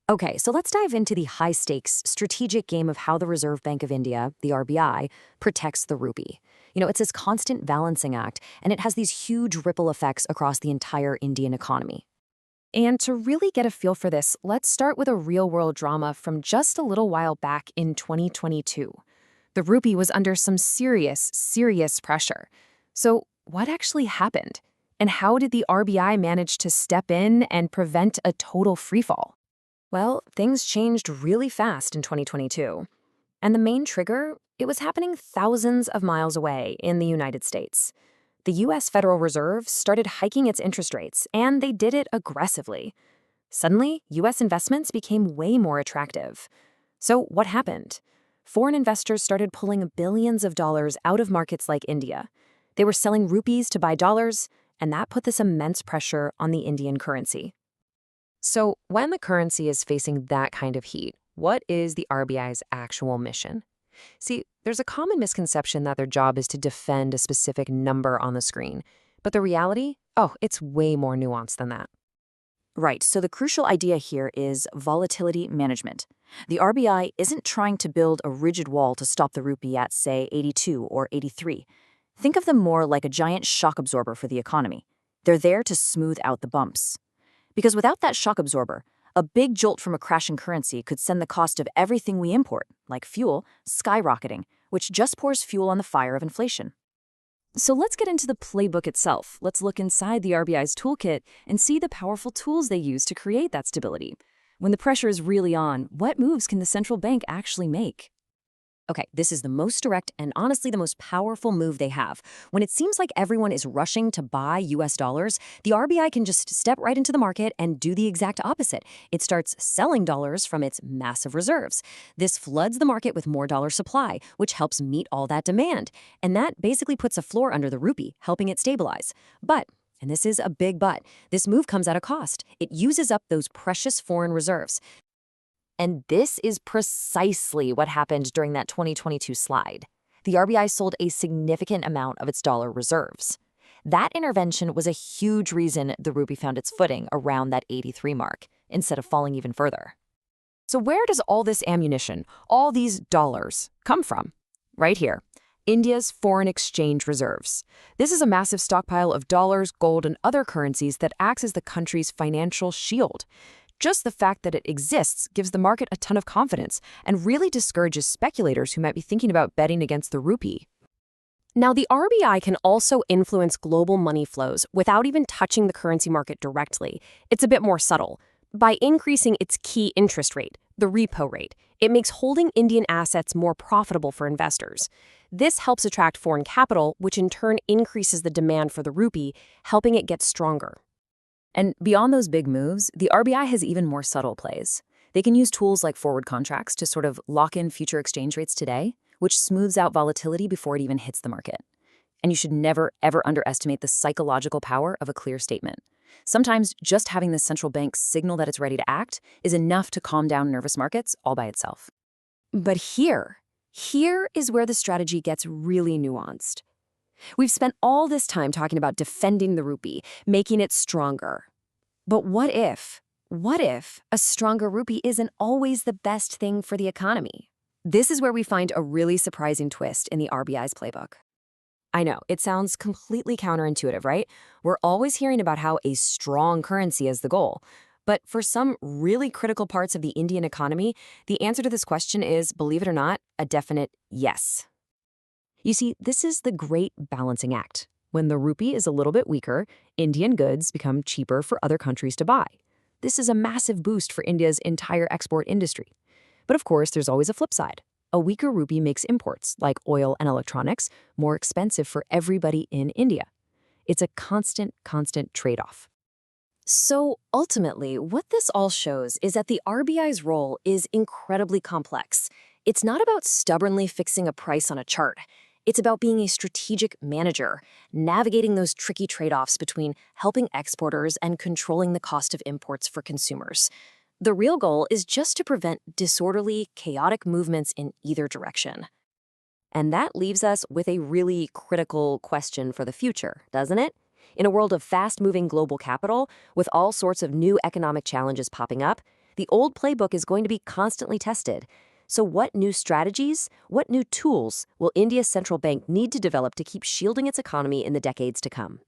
Okay, so let's dive into the high-stakes strategic game of how the Reserve Bank of India, the RBI, protects the rupee. It's this constant balancing act, and it has these huge ripple effects across the entire Indian economy. And to really get a feel for this, let's start with a real-world drama from just a little while back in 2022. The rupee was under some serious pressure. So what actually happened? And how did the RBI manage to step in and prevent a total freefall? Well, things changed really fast in 2022. And the main trigger, it was happening thousands of miles away in the United States. The US Federal Reserve started hiking its interest rates, and they did it aggressively. Suddenly, US investments became way more attractive. So what happened? Foreign investors started pulling billions of dollars out of markets like India. They were selling rupees to buy dollars, and that put this immense pressure on the Indian currency. So when the currency is facing that kind of heat, what is the RBI's actual mission? See, there's a common misconception that their job is to defend a specific number on the screen. But the reality? Oh, it's way more nuanced than that. Right, so the crucial idea here is volatility management. The RBI isn't trying to build a rigid wall to stop the rupee at, say, 82 or 83. Think of them more like a giant shock absorber for the economy. They're there to smooth out the bumps. Because without that shock absorber, a big jolt from a crashing currency could send the cost of everything we import, like fuel, skyrocketing, which just pours fuel on the fire of inflation. So let's get into the playbook itself. Let's look inside the RBI's toolkit and see the powerful tools they use to create that stability. When the pressure is really on, what moves can the central bank actually make? Okay, this is the most direct and honestly the most powerful move they have. When it seems like everyone is rushing to buy US dollars, the RBI can just step right into the market and do the exact opposite. It starts selling dollars from its massive reserves. This floods the market with more dollar supply, which helps meet all that demand. And that basically puts a floor under the rupee, helping it stabilize. But, and this is a big but, this move comes at a cost. It uses up those precious foreign reserves. And this is precisely what happened during that 2022 slide. The RBI sold a significant amount of its dollar reserves. That intervention was a huge reason the rupee found its footing around that 83 mark, instead of falling even further. So where does all this ammunition, all these dollars, come from? Right here. India's foreign exchange reserves. This is a massive stockpile of dollars, gold, and other currencies that acts as the country's financial shield. Just the fact that it exists gives the market a ton of confidence and really discourages speculators who might be thinking about betting against the rupee. Now, the RBI can also influence global money flows without even touching the currency market directly. It's a bit more subtle. By increasing its key interest rate, the repo rate, it makes holding Indian assets more profitable for investors. This helps attract foreign capital, which in turn increases the demand for the rupee, helping it get stronger. And beyond those big moves, the RBI has even more subtle plays. They can use tools like forward contracts to sort of lock in future exchange rates today, which smooths out volatility before it even hits the market. And you should never, ever underestimate the psychological power of a clear statement. Sometimes just having the central bank signal that it's ready to act is enough to calm down nervous markets all by itself. But here is where the strategy gets really nuanced. We've spent all this time talking about defending the rupee, making it stronger. But what if a stronger rupee isn't always the best thing for the economy? This is where we find a really surprising twist in the RBI's playbook. I know, it sounds completely counterintuitive, right? We're always hearing about how a strong currency is the goal. But for some really critical parts of the Indian economy, the answer to this question is, believe it or not, a definite yes. You see, this is the great balancing act. When the rupee is a little bit weaker, Indian goods become cheaper for other countries to buy. This is a massive boost for India's entire export industry. But of course, there's always a flip side. A weaker rupee makes imports, like oil and electronics, more expensive for everybody in India. It's a constant trade-off. So ultimately, what this all shows is that the RBI's role is incredibly complex. It's not about stubbornly fixing a price on a chart. It's about being a strategic manager, navigating those tricky trade-offs between helping exporters and controlling the cost of imports for consumers. The real goal is just to prevent disorderly, chaotic movements in either direction. And that leaves us with a really critical question for the future, doesn't it? In a world of fast-moving global capital, with all sorts of new economic challenges popping up, The old playbook is going to be constantly tested. So what new strategies, what new tools will India's central bank need to develop to keep shielding its economy in the decades to come?